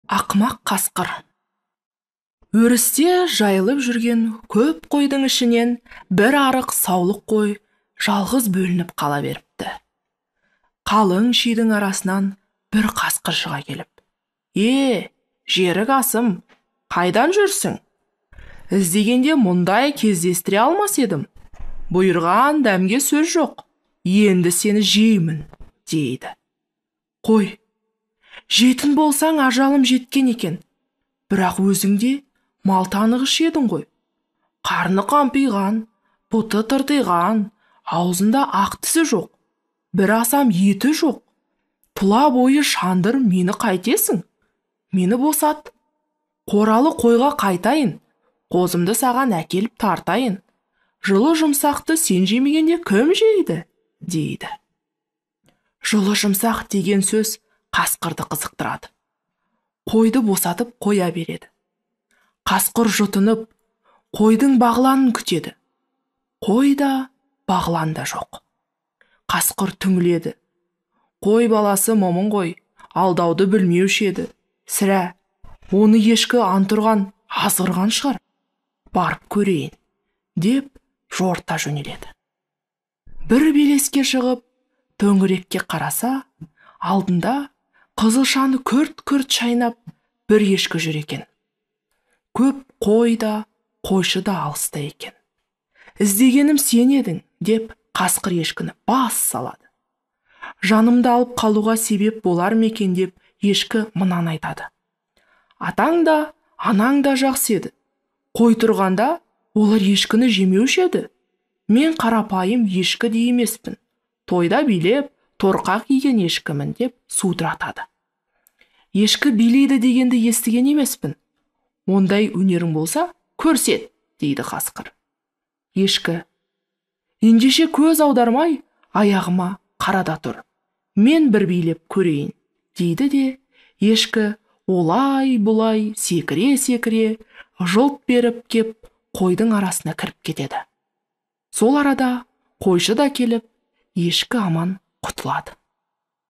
Ақымақ қасқыр. Өрісте жайылып жүрген көп қойдың ішінен бір арық саулық қой жалғыз бөлініп қала беріпті. Қалың шидің арасынан бір қасқыр шыға келіп: Жерік асым, қайдан жүрсің? Іздегенде мұндай кездестіре алмас едім. Бұйырған дәмге сөз жоқ, енді сені жеймін, дейді. Қой, жетін болсаң ажалым жеткен екен, бірақ өзіңде мал танығыш едің ғой. Қарны қампиған, бұты тыртиған, аузында ақ тісі жоқ, бір асам еті жоқ. Тұла бойы шандыр, мені қайтесің? Мені босат, қоралы қойға қайтайын, қозымды саған әкеліп тартайын. Жылы жұмсақты сен жемегенде кім жейді, дейді. Жылы жұмсақ деген сөз қасқырды қызықтырады. Қойды босатып қоя береді. Қасқыр жұтынып, қойдың бағланын күтеді. Қойда, бағлан да жоқ. Қасқыр түңіледі. Қой баласы момын ғой, алдауды білмеуші еді. Сірә, оны ешкі антұрған азғырған шығар. Барып көрейін, деп жорта жөнеледі. Бір белеске шығып, төңірекке қараса, алдында қызылшаны күрт-күрт шайнап бір ешкі жүр екен. Көп қой да, қойшы да алыста екен. Іздегенім сен едің, деп қасқыр ешкіні бас салады. Жанымды алып қалуға себеп болар ма екен деп ешкі мынаны айтады: атаң да, анаң да жақсы еді. Қой тұрғанда олар ешкіні жемеуші еді. Мен қарапайым ешкі де емеспін. Тойда билеп, торқақ киген ешкімін, деп судыратады. Ешкі билейді дегенді естіген емеспін. Ондай өнерің болса, көрсет, дейді қасқыр. Ешкі: ендеше көз аудармай, аяғыма қарада тұр. Мен бір билеп көрейін, дейді де, ешкі олай-бұлай секіре-секіре жылт беріп кеп қойдың арасына кіріп кетеді. Сол арада қойшы да келіп, ешкі аман құтылады.